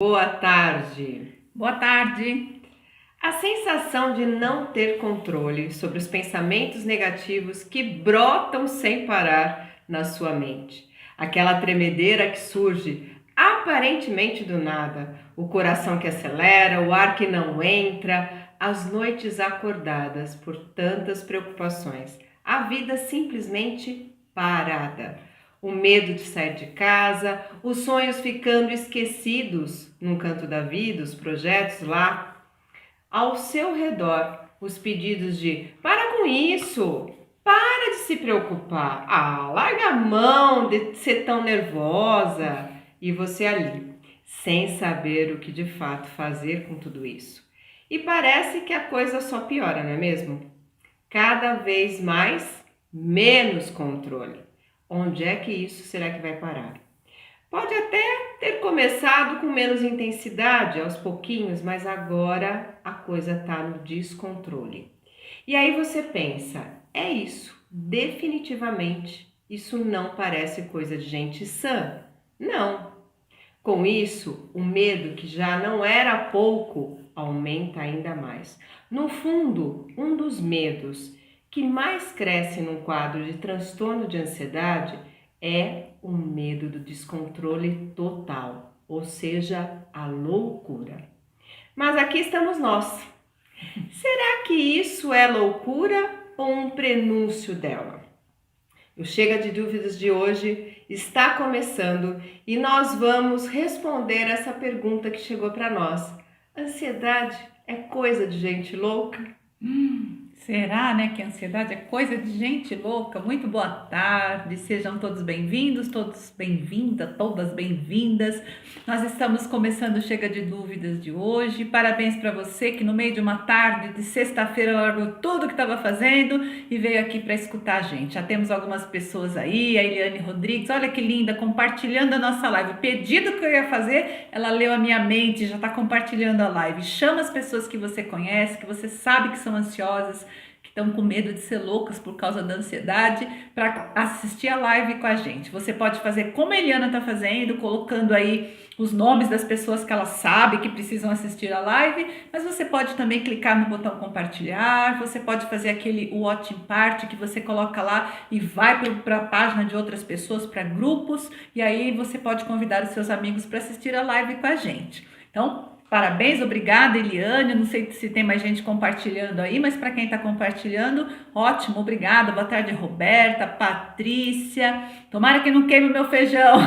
Boa tarde. Boa tarde. A sensação de não ter controle sobre os pensamentos negativos que brotam sem parar na sua mente. Aquela tremedeira que surge aparentemente do nada, o coração que acelera, o ar que não entra, as noites acordadas por tantas preocupações, a vida simplesmente parada. O medo de sair de casa, os sonhos ficando esquecidos num canto da vida, os projetos lá ao seu redor, os pedidos de para com isso, para de se preocupar, larga a mão de ser tão nervosa, e você ali, sem saber o que de fato fazer com tudo isso. E parece que a coisa só piora, não é mesmo? Cada vez mais, menos controle. Onde é que isso será que vai parar? Pode até ter começado com menos intensidade, aos pouquinhos, mas agora a coisa está no descontrole. E aí você pensa, é isso, definitivamente, isso não parece coisa de gente sã. Não. Com isso, o medo, que já não era pouco, aumenta ainda mais. No fundo, um dos medos que mais cresce num quadro de transtorno de ansiedade é o medo do descontrole total, ou seja, a loucura. Mas aqui estamos nós. Será que isso é loucura ou um prenúncio dela? O Chega de Dúvidas de hoje está começando e nós vamos responder essa pergunta que chegou para nós. Ansiedade é coisa de gente louca? Será, né, que a ansiedade é coisa de gente louca? Muito boa tarde, sejam todos bem-vindos, todas bem-vindas. Nós estamos começando o Chega de Dúvidas de hoje. Parabéns para você que no meio de uma tarde de sexta-feira largou tudo que estava fazendo e veio aqui para escutar a gente. Já temos algumas pessoas aí, a Eliane Rodrigues, olha que linda, compartilhando a nossa live. O pedido que eu ia fazer, ela leu a minha mente, já está compartilhando a live. Chama as pessoas que você conhece, que você sabe que são ansiosas, que estão com medo de ser loucas por causa da ansiedade, para assistir a live com a gente. Você pode fazer como a Eliana está fazendo, colocando aí os nomes das pessoas que ela sabe que precisam assistir a live, mas você pode também clicar no botão compartilhar, você pode fazer aquele watching party que você coloca lá e vai para a página de outras pessoas, para grupos, e aí você pode convidar os seus amigos para assistir a live com a gente. Então, parabéns, obrigada, Eliane. Não sei se tem mais gente compartilhando aí, mas para quem está compartilhando, ótimo, obrigada. Boa tarde, Roberta, Patrícia. Tomara que não queime o meu feijão.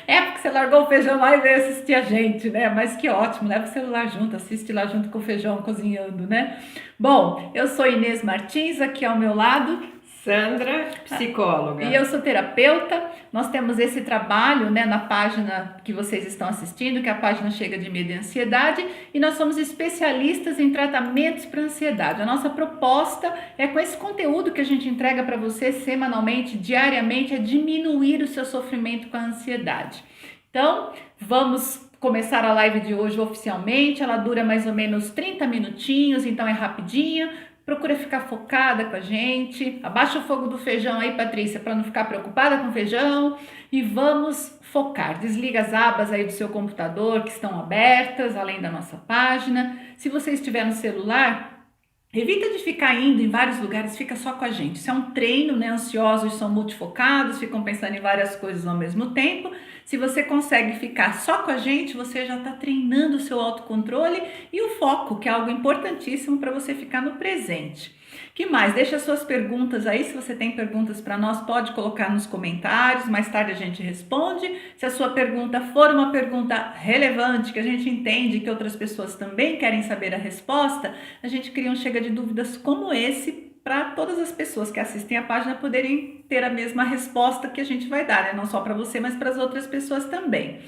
É porque você largou o feijão lá e veio assistir a gente, né? Mas que ótimo, leva o celular junto, assiste lá junto com o feijão cozinhando, né? Bom, eu sou Inês Martins, aqui ao meu lado. Sandra, psicóloga. E eu sou terapeuta. Nós temos esse trabalho, né, na página que vocês estão assistindo, que é a página Chega de Medo e Ansiedade, e nós somos especialistas em tratamentos para ansiedade. A nossa proposta é, com esse conteúdo que a gente entrega para você semanalmente, diariamente, é diminuir o seu sofrimento com a ansiedade. Então, vamos começar a live de hoje oficialmente. Ela dura mais ou menos 30 minutinhos, então é rapidinha. Procura ficar focada com a gente. Abaixa o fogo do feijão aí, Patrícia, para não ficar preocupada com o feijão. E vamos focar. Desliga as abas aí do seu computador que estão abertas, além da nossa página. Se você estiver no celular, evita de ficar indo em vários lugares, fica só com a gente. Isso é um treino, né? Ansiosos são multifocados, ficam pensando em várias coisas ao mesmo tempo. Se você consegue ficar só com a gente, você já está treinando o seu autocontrole e o foco, que é algo importantíssimo para você ficar no presente. Que mais? Deixa suas perguntas aí. Se você tem perguntas para nós, pode colocar nos comentários. Mais tarde a gente responde. Se a sua pergunta for uma pergunta relevante, que a gente entende que outras pessoas também querem saber a resposta, a gente cria um Chega de Dúvidas como esse, para todas as pessoas que assistem a página poderem ter a mesma resposta que a gente vai dar, né? Não só para você, mas para as outras pessoas também.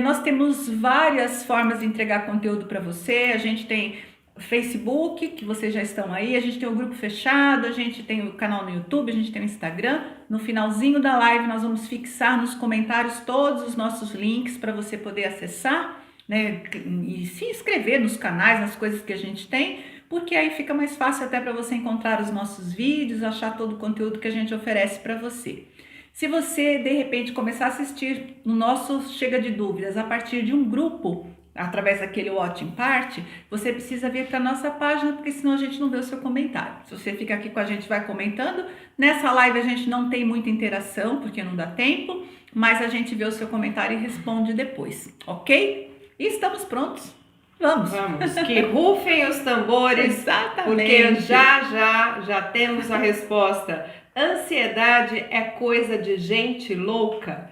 Nós temos várias formas de entregar conteúdo para você. A gente tem Facebook, que vocês já estão aí, a gente tem o grupo fechado, a gente tem o canal no YouTube, a gente tem o Instagram. No finalzinho da live nós vamos fixar nos comentários todos os nossos links para você poder acessar, né, e se inscrever nos canais, nas coisas que a gente tem, porque aí fica mais fácil até para você encontrar os nossos vídeos, achar todo o conteúdo que a gente oferece para você. Se você, de repente, começar a assistir no nosso Chega de Dúvidas a partir de um grupo, através daquele Watching Party, você precisa vir para a nossa página, porque senão a gente não vê o seu comentário. Se você fica aqui com a gente, vai comentando. Nessa live a gente não tem muita interação, porque não dá tempo, mas a gente vê o seu comentário e responde depois, ok? E estamos prontos. Vamos! Vamos, que rufem os tambores, Exatamente. porque já temos a resposta. Ansiedade é coisa de gente louca?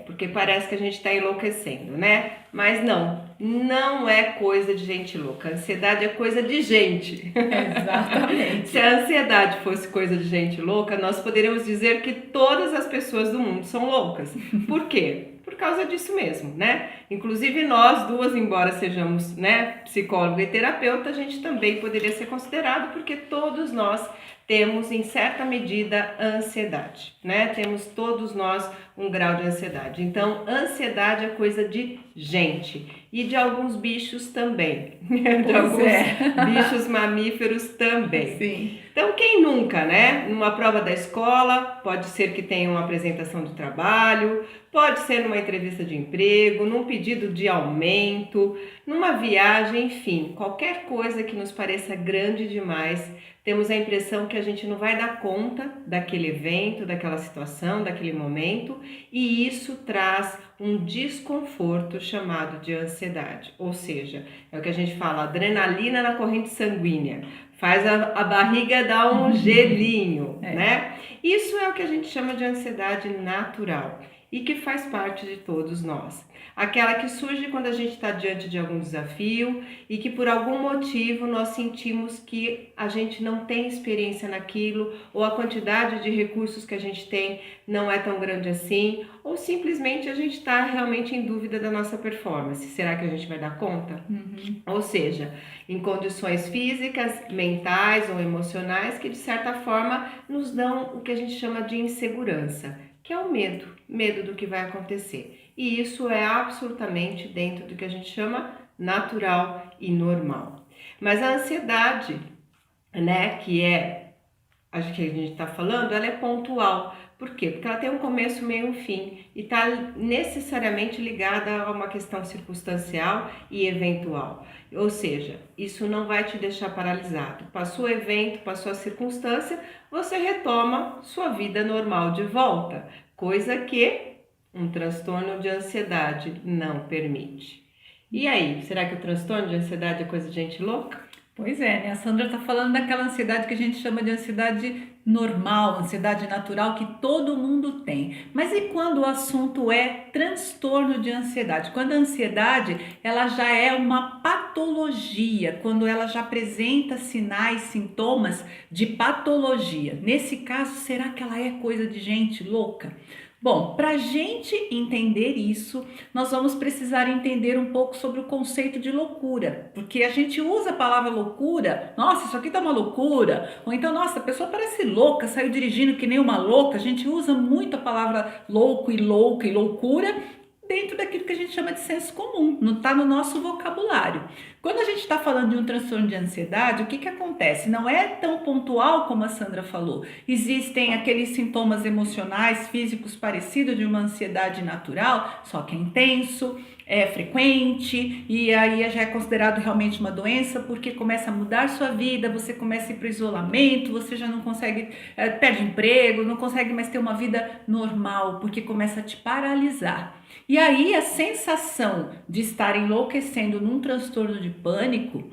Porque parece que a gente está enlouquecendo, né? Mas não é coisa de gente louca. Ansiedade é coisa de gente. Exatamente. Se a ansiedade fosse coisa de gente louca, nós poderíamos dizer que todas as pessoas do mundo são loucas. Por quê? Por causa disso mesmo, né? Inclusive nós duas, embora sejamos, né, psicóloga e terapeuta, a gente também poderia ser considerado, porque todos nós temos, em certa medida, ansiedade, né? Temos todos nós um grau de ansiedade. Então, ansiedade é coisa de gente e de alguns bichos também, de alguns bichos mamíferos também. Sim. Então, quem nunca, né? Numa prova da escola, pode ser que tenha uma apresentação de trabalho, pode ser numa entrevista de emprego, num pedido de aumento, numa viagem, enfim, qualquer coisa que nos pareça grande demais, temos a impressão que a gente não vai dar conta daquele evento, daquela situação, daquele momento, e isso traz um desconforto chamado de ansiedade. Ou seja, é o que a gente fala, adrenalina na corrente sanguínea. Faz a barriga dar um gelinho, né? Isso é o que a gente chama de ansiedade natural e que faz parte de todos nós. Aquela que surge quando a gente está diante de algum desafio e que por algum motivo nós sentimos que a gente não tem experiência naquilo, ou a quantidade de recursos que a gente tem não é tão grande assim, ou simplesmente a gente está realmente em dúvida da nossa performance. Será que a gente vai dar conta? Ou seja, em condições físicas, mentais ou emocionais que de certa forma nos dão o que a gente chama de insegurança, que é o medo do que vai acontecer. E isso é absolutamente dentro do que a gente chama natural e normal. Mas a ansiedade, né, acho que a gente está falando, ela é pontual. Por quê? Porque ela tem um começo, meio e um fim e está necessariamente ligada a uma questão circunstancial e eventual. Ou seja, isso não vai te deixar paralisado. Passou o evento, passou a circunstância, você retoma sua vida normal de volta, coisa que um transtorno de ansiedade não permite. E aí, será que o transtorno de ansiedade é coisa de gente louca? Pois é, né? A Sandra está falando daquela ansiedade que a gente chama de ansiedade normal, ansiedade natural que todo mundo tem. Mas e quando o assunto é transtorno de ansiedade? Quando a ansiedade ela já é uma patologia, quando ela já apresenta sinais, sintomas de patologia. Nesse caso, será que ela é coisa de gente louca? Bom, para a gente entender isso, nós vamos precisar entender um pouco sobre o conceito de loucura, porque a gente usa a palavra loucura, nossa, isso aqui tá uma loucura, ou então, nossa, a pessoa parece louca, saiu dirigindo que nem uma louca, a gente usa muito a palavra louco e louca e loucura dentro daquilo que a gente chama de senso comum, não está no nosso vocabulário. Quando a gente está falando de um transtorno de ansiedade, o que acontece? Não é tão pontual como a Sandra falou. Existem aqueles sintomas emocionais, físicos parecidos de uma ansiedade natural, só que é intenso, é frequente e aí já é considerado realmente uma doença porque começa a mudar sua vida, você começa a ir para o isolamento, você já não consegue, perde emprego, não consegue mais ter uma vida normal porque começa a te paralisar. E aí a sensação de estar enlouquecendo num transtorno de pânico,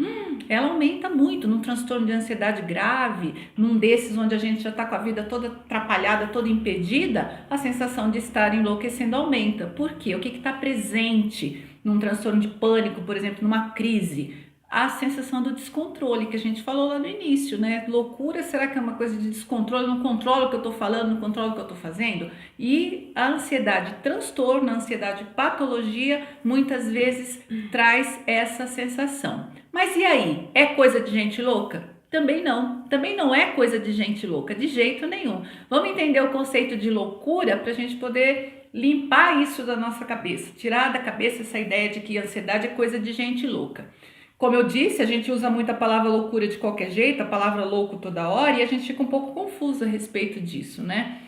ela aumenta muito, num transtorno de ansiedade grave, num desses onde a gente já está com a vida toda atrapalhada, toda impedida, a sensação de estar enlouquecendo aumenta. Por quê? O que está presente num transtorno de pânico, por exemplo, numa crise? A sensação do descontrole, que a gente falou lá no início, né? Loucura, será que é uma coisa de descontrole? Não controlo o que eu estou falando, não controlo o que eu estou fazendo? E a ansiedade transtorno, a ansiedade patologia, muitas vezes traz essa sensação. Mas e aí? É coisa de gente louca? Também não é coisa de gente louca, de jeito nenhum. Vamos entender o conceito de loucura para a gente poder limpar isso da nossa cabeça, tirar da cabeça essa ideia de que a ansiedade é coisa de gente louca. Como eu disse, a gente usa muito a palavra loucura de qualquer jeito, a palavra louco toda hora, e a gente fica um pouco confuso a respeito disso, né?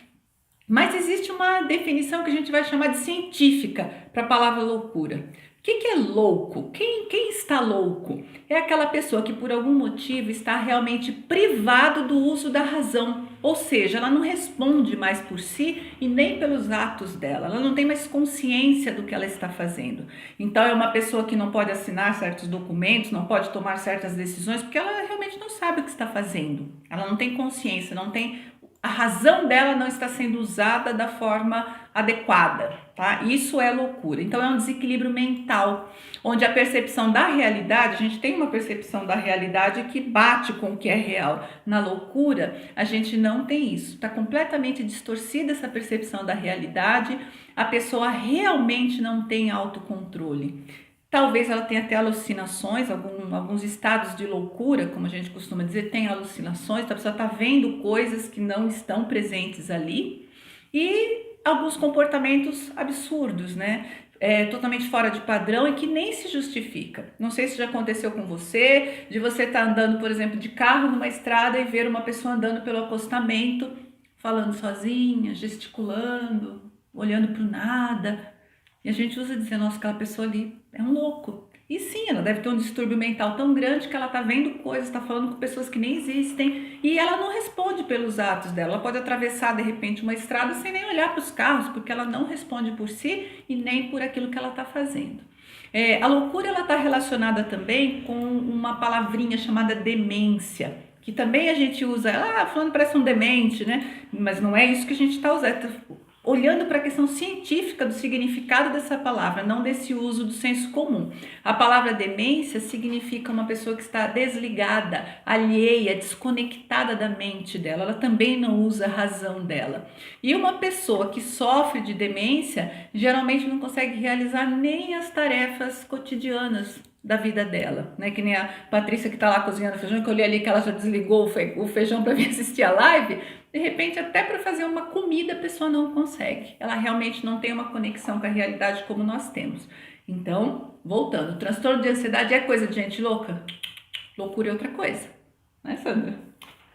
Mas existe uma definição que a gente vai chamar de científica para a palavra loucura. O que é louco? Quem está louco? É aquela pessoa que por algum motivo está realmente privado do uso da razão. Ou seja, ela não responde mais por si e nem pelos atos dela. Ela não tem mais consciência do que ela está fazendo. Então é uma pessoa que não pode assinar certos documentos, não pode tomar certas decisões, porque ela realmente não sabe o que está fazendo. Ela não tem consciência, não tem... A razão dela não está sendo usada da forma adequada, tá? Isso é loucura. Então é um desequilíbrio mental, onde a percepção da realidade, a gente tem uma percepção da realidade que bate com o que é real. Na loucura, a gente não tem isso. Está completamente distorcida essa percepção da realidade. A pessoa realmente não tem autocontrole. Talvez ela tenha até alucinações, alguns estados de loucura, como a gente costuma dizer, tem alucinações, então a pessoa está vendo coisas que não estão presentes ali e alguns comportamentos absurdos, né? Totalmente fora de padrão e que nem se justifica. Não sei se já aconteceu com você, de você estar andando, por exemplo, de carro numa estrada e ver uma pessoa andando pelo acostamento, falando sozinha, gesticulando, olhando para o nada. E a gente usa dizer, nossa, aquela pessoa ali é um louco. E sim, ela deve ter um distúrbio mental tão grande que ela está vendo coisas, está falando com pessoas que nem existem e ela não responde pelos atos dela. Ela pode atravessar de repente uma estrada sem nem olhar para os carros, porque ela não responde por si e nem por aquilo que ela está fazendo. A loucura ela está relacionada também com uma palavrinha chamada demência, que também a gente usa, falando parece um demente, né? Mas não é isso que a gente está usando. Olhando para a questão científica do significado dessa palavra, não desse uso do senso comum. A palavra demência significa uma pessoa que está desligada, alheia, desconectada da mente dela. Ela também não usa a razão dela. E uma pessoa que sofre de demência geralmente não consegue realizar nem as tarefas cotidianas da vida dela, né? Que nem a Patrícia que está lá cozinhando feijão, que eu olhei ali que ela já desligou o feijão para vir assistir a live. De repente, até para fazer uma comida a pessoa não consegue. Ela realmente não tem uma conexão com a realidade como nós temos. Então, voltando, transtorno de ansiedade é coisa de gente louca? Loucura é outra coisa, né, Sandra?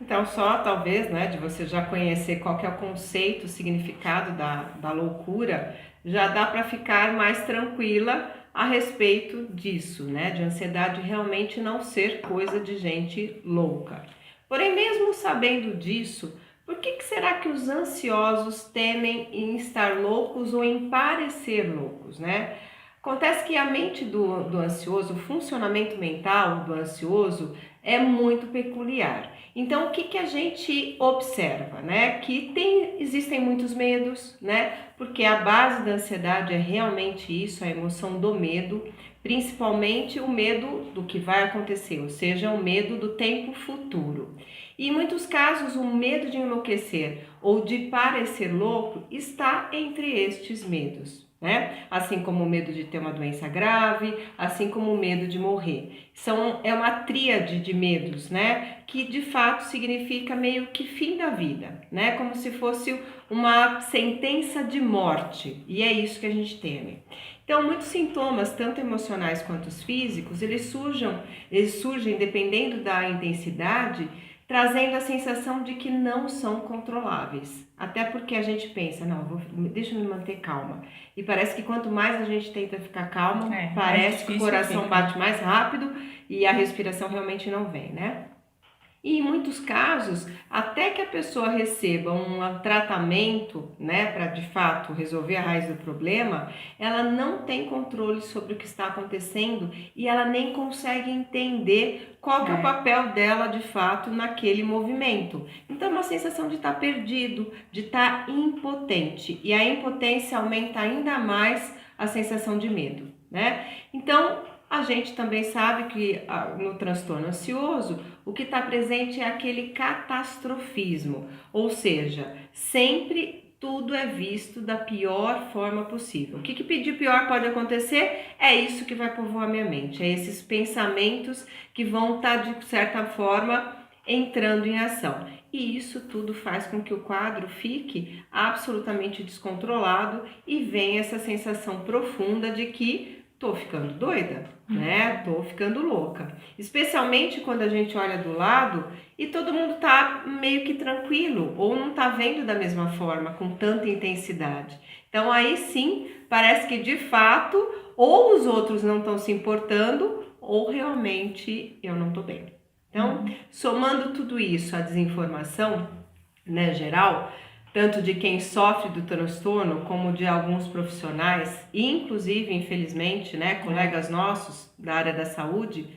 Então, só talvez, né, de você já conhecer qual que é o conceito, o significado da loucura, já dá para ficar mais tranquila a respeito disso, né, de ansiedade realmente não ser coisa de gente louca. Porém, mesmo sabendo disso, por que será que os ansiosos temem em estar loucos ou em parecer loucos, né? Acontece que a mente do ansioso, o funcionamento mental do ansioso é muito peculiar. Então, o que a gente observa, né? Que existem muitos medos, né? Porque a base da ansiedade é realmente isso, a emoção do medo, principalmente o medo do que vai acontecer, ou seja, o medo do tempo futuro. E em muitos casos, o medo de enlouquecer ou de parecer louco está entre estes medos, né? Assim como o medo de ter uma doença grave, assim como o medo de morrer. É uma tríade de medos, né? Que de fato significa meio que fim da vida, né? Como se fosse uma sentença de morte. E é isso que a gente teme. Então, muitos sintomas, tanto emocionais quanto físicos, eles surgem dependendo da intensidade, trazendo a sensação de que não são controláveis. Até porque a gente pensa, não, deixa eu me manter calma. E parece que quanto mais a gente tenta ficar calmo, parece que o coração bate mais rápido e a respiração realmente não vem, né? E em muitos casos, até que a pessoa receba um tratamento, né, para de fato resolver a raiz do problema, ela não tem controle sobre o que está acontecendo e ela nem consegue entender qual que é o papel dela de fato naquele movimento. Então é uma sensação de estar perdido, de estar impotente. E a impotência aumenta ainda mais a sensação de medo, né? Então, a gente também sabe que no transtorno ansioso, o que está presente é aquele catastrofismo, ou seja, sempre tudo é visto da pior forma possível. O que de pior pode acontecer? É isso que vai povoar minha mente, é esses pensamentos que vão estar, de certa forma, entrando em ação. E isso tudo faz com que o quadro fique absolutamente descontrolado e venha essa sensação profunda de que tô ficando doida, né? Tô ficando louca. Especialmente quando a gente olha do lado e todo mundo tá meio que tranquilo ou não tá vendo da mesma forma, com tanta intensidade. Então aí sim, parece que de fato ou os outros não estão se importando ou realmente eu não tô bem. Então, somando tudo isso, a desinformação, né, geral, tanto de quem sofre do transtorno como de alguns profissionais, e inclusive, infelizmente, né, colegas nossos da área da saúde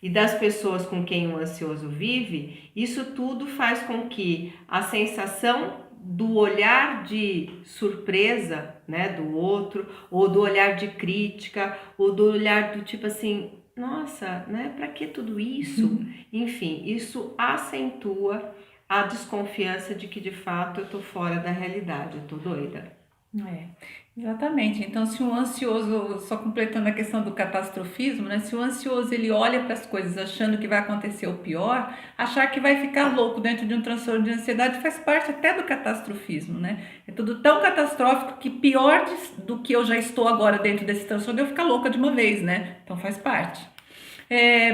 e das pessoas com quem o ansioso vive, isso tudo faz com que a sensação do olhar de surpresa, né, do outro, ou do olhar de crítica, ou do olhar do tipo assim, nossa, né, para que tudo isso? Enfim, isso acentua a desconfiança de que de fato eu tô fora da realidade, eu tô doida. É, exatamente. Então, se um ansioso, só completando a questão do catastrofismo, né? Se o ansioso ele olha para as coisas achando que vai acontecer o pior, achar que vai ficar louco dentro de um transtorno de ansiedade faz parte até do catastrofismo, né? É tudo tão catastrófico que pior do que eu já estou agora dentro desse transtorno, eu ficar louca de uma vez, né? Então faz parte.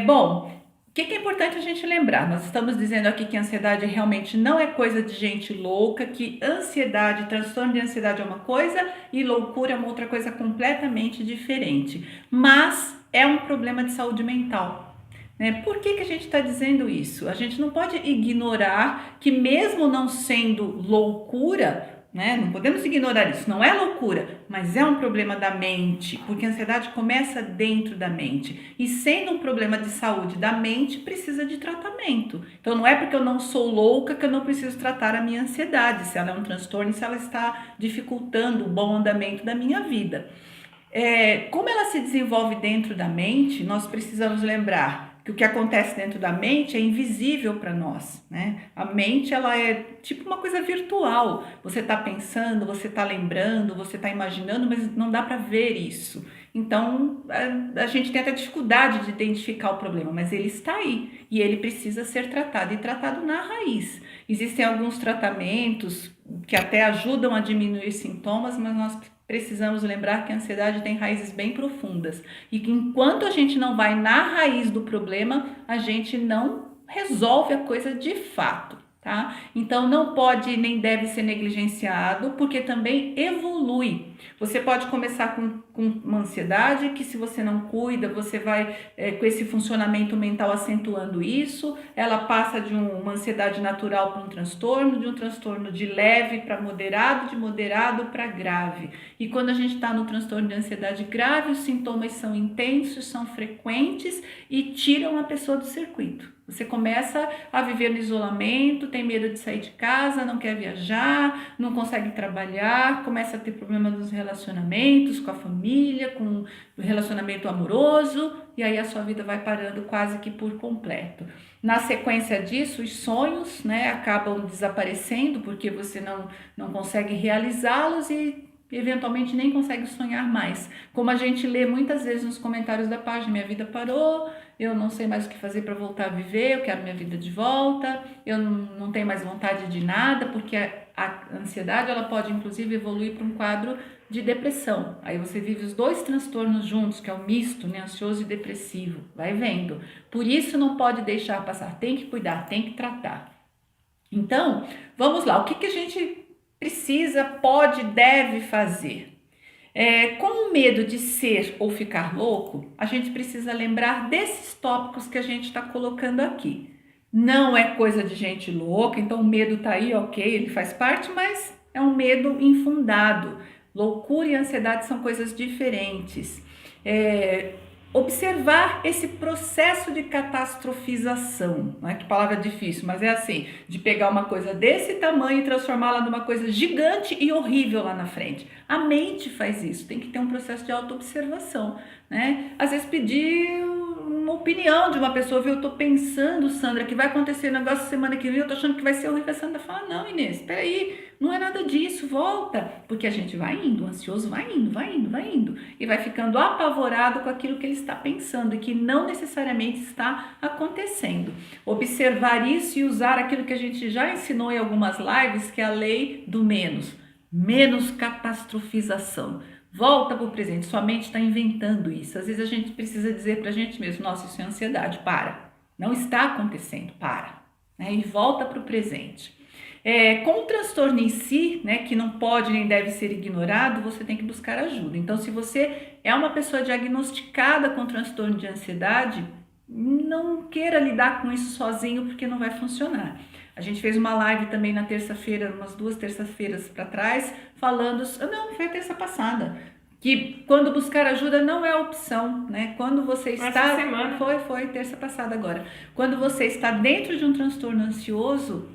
Bom, o que é importante a gente lembrar? Nós estamos dizendo aqui que ansiedade realmente não é coisa de gente louca, que ansiedade, transtorno de ansiedade é uma coisa e loucura é uma outra coisa completamente diferente. Mas é um problema de saúde mental. Né? Por que a gente está dizendo isso? A gente não pode ignorar que mesmo não sendo loucura, né? Não podemos ignorar isso, não é loucura, mas é um problema da mente, porque a ansiedade começa dentro da mente. E sendo um problema de saúde da mente, precisa de tratamento. Então não é porque eu não sou louca que eu não preciso tratar a minha ansiedade, se ela é um transtorno, se ela está dificultando o bom andamento da minha vida. Como ela se desenvolve dentro da mente, nós precisamos lembrar que o que acontece dentro da mente é invisível para nós, né? A mente, ela é tipo uma coisa virtual. Você está pensando, você está lembrando, você está imaginando, mas não dá para ver isso. Então, a gente tem até dificuldade de identificar o problema, mas ele está aí e ele precisa ser tratado e tratado na raiz. Existem alguns tratamentos que até ajudam a diminuir sintomas, mas nós precisamos lembrar que a ansiedade tem raízes bem profundas e que enquanto a gente não vai na raiz do problema, a gente não resolve a coisa de fato, tá? Então não pode nem deve ser negligenciado, porque também evolui. Você pode começar com uma ansiedade que, se você não cuida, você vai com esse funcionamento mental acentuando isso, ela passa de uma ansiedade natural para um transtorno, de um transtorno de leve para moderado, de moderado para grave. E quando a gente está no transtorno de ansiedade grave, os sintomas são intensos, são frequentes e tiram a pessoa do circuito. Você começa a viver no isolamento, tem medo de sair de casa, não quer viajar, não consegue trabalhar, começa a ter problema nos relacionamentos, com a família, com o relacionamento amoroso, e aí a sua vida vai parando quase que por completo. Na sequência disso, os sonhos, né, acabam desaparecendo porque você não consegue realizá-los e eventualmente nem consegue sonhar mais. Como a gente lê muitas vezes nos comentários da página, minha vida parou, eu não sei mais o que fazer para voltar a viver, eu quero minha vida de volta, eu não tenho mais vontade de nada, porque a ansiedade ela pode inclusive evoluir para um quadro de depressão. Aí você vive os dois transtornos juntos, que é o misto, né, ansioso e depressivo, vai vendo. Por isso não pode deixar passar, tem que cuidar, tem que tratar. Então, vamos lá, o que a gente precisa, pode, deve fazer? Com o medo de ser ou ficar louco, a gente precisa lembrar desses tópicos que a gente está colocando aqui. Não é coisa de gente louca, então o medo está aí, ok, ele faz parte, mas é um medo infundado. Loucura e ansiedade são coisas diferentes. Observar esse processo de catastrofização, não é que palavra difícil, mas é assim, de pegar uma coisa desse tamanho e transformá-la numa coisa gigante e horrível lá na frente. A mente faz isso, tem que ter um processo de autoobservação, né? Às vezes pedir uma opinião de uma pessoa, viu, eu tô pensando, Sandra, que vai acontecer um negócio semana que vem, eu tô achando que vai ser horrível. A Sandra fala, não, Inês, espera aí, não é nada disso, volta, porque a gente vai indo, o ansioso vai indo, e vai ficando apavorado com aquilo que ele está pensando e que não necessariamente está acontecendo. Observar isso e usar aquilo que a gente já ensinou em algumas lives, que é a lei do menos catastrofização. Volta para o presente. Sua mente está inventando isso. Às vezes a gente precisa dizer para a gente mesmo: nossa, isso é ansiedade. Para. Não está acontecendo. Para. Né? E volta para o presente. Com o transtorno em si, né, que não pode nem deve ser ignorado, você tem que buscar ajuda. Então, se você é uma pessoa diagnosticada com transtorno de ansiedade, não queira lidar com isso sozinho, porque não vai funcionar. A gente fez uma live também na terça-feira, umas 2 terças-feiras para trás, falando, não, foi a terça passada, que quando buscar ajuda não é opção, né? Quando você está... Essa semana. Foi terça passada agora. Quando você está dentro de um transtorno ansioso,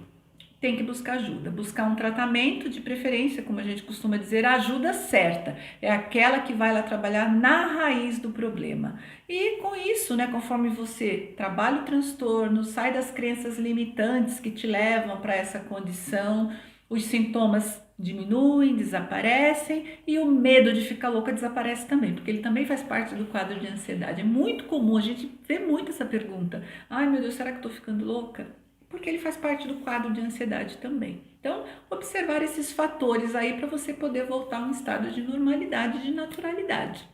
tem que buscar ajuda, buscar um tratamento, de preferência, como a gente costuma dizer, a ajuda certa, é aquela que vai lá trabalhar na raiz do problema. E com isso, né, conforme você trabalha o transtorno, sai das crenças limitantes que te levam para essa condição, os sintomas diminuem, desaparecem e o medo de ficar louca desaparece também, porque ele também faz parte do quadro de ansiedade. É muito comum, a gente vê muito essa pergunta: ai meu Deus, será que eu estou ficando louca? Porque ele faz parte do quadro de ansiedade também. Então, observar esses fatores aí para você poder voltar a um estado de normalidade, de naturalidade.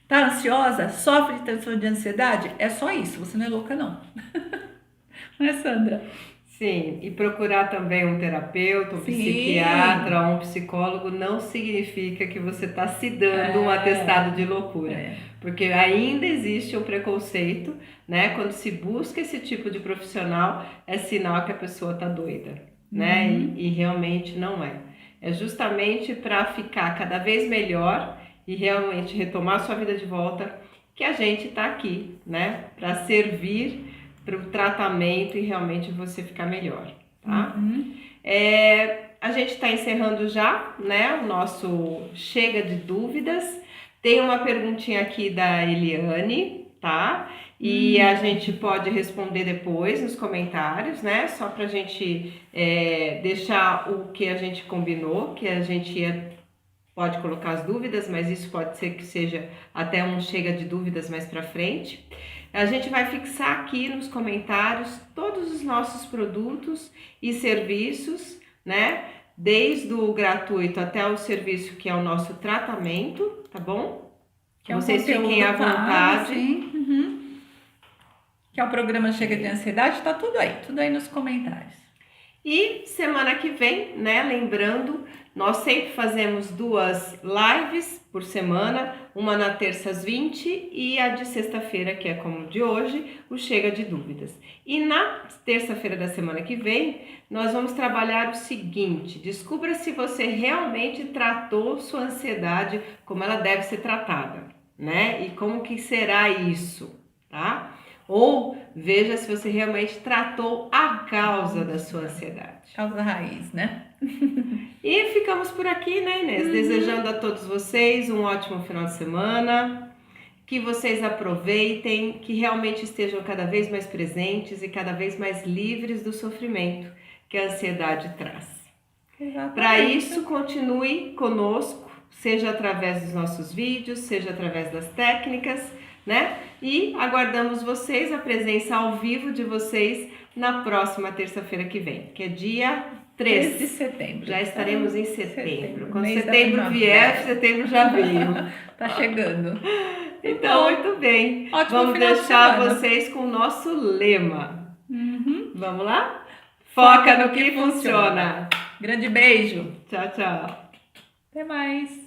Tá ansiosa? Sofre de transtorno de ansiedade? É só isso, você não é louca não. Não é, Sandra? Sim, e procurar também um terapeuta, um Sim. psiquiatra, um psicólogo não significa que você está se dando um atestado de loucura, porque ainda existe um preconceito, né? Quando se busca esse tipo de profissional, é sinal que a pessoa está doida, né? E realmente não é. É justamente para ficar cada vez melhor e realmente retomar sua vida de volta que a gente está aqui, né? Para servir para o tratamento e realmente você ficar melhor, tá? A gente está encerrando já, né, o nosso Chega de Dúvidas. Tem uma perguntinha aqui da Eliane, tá? E a gente pode responder depois nos comentários, né? Só para a gente deixar o que a gente combinou, que a gente pode colocar as dúvidas, mas isso pode ser que seja até um Chega de Dúvidas mais para frente. A gente vai fixar aqui nos comentários todos os nossos produtos e serviços, né? Desde o gratuito até o serviço que é o nosso tratamento, tá bom? Que é um Vocês fiquem à vontade. Sim. Que é o programa Chega de Ansiedade, tá tudo aí nos comentários. E semana que vem, né, lembrando, nós sempre fazemos 2 lives por semana, uma na terça às 20 e a de sexta-feira, que é como de hoje, o Chega de Dúvidas. E na terça-feira da semana que vem, nós vamos trabalhar o seguinte: descubra se você realmente tratou sua ansiedade como ela deve ser tratada, né? E como que será isso, tá? Ou veja se você realmente tratou a causa da sua ansiedade. Causa raiz, né? E ficamos por aqui, né, Inês? Desejando a todos vocês um ótimo final de semana, que vocês aproveitem, que realmente estejam cada vez mais presentes e cada vez mais livres do sofrimento que a ansiedade traz. Para isso, continue conosco, seja através dos nossos vídeos, seja através das técnicas, né? E aguardamos vocês, a presença ao vivo de vocês na próxima terça-feira que vem, que é dia 3 de setembro. Já estaremos em setembro. Quando setembro vier, setembro já veio. Tá chegando. Então, muito bem. Vamos deixar vocês com o nosso lema. Vamos lá? Foca no que funciona. Grande beijo. Tchau, tchau. Até mais.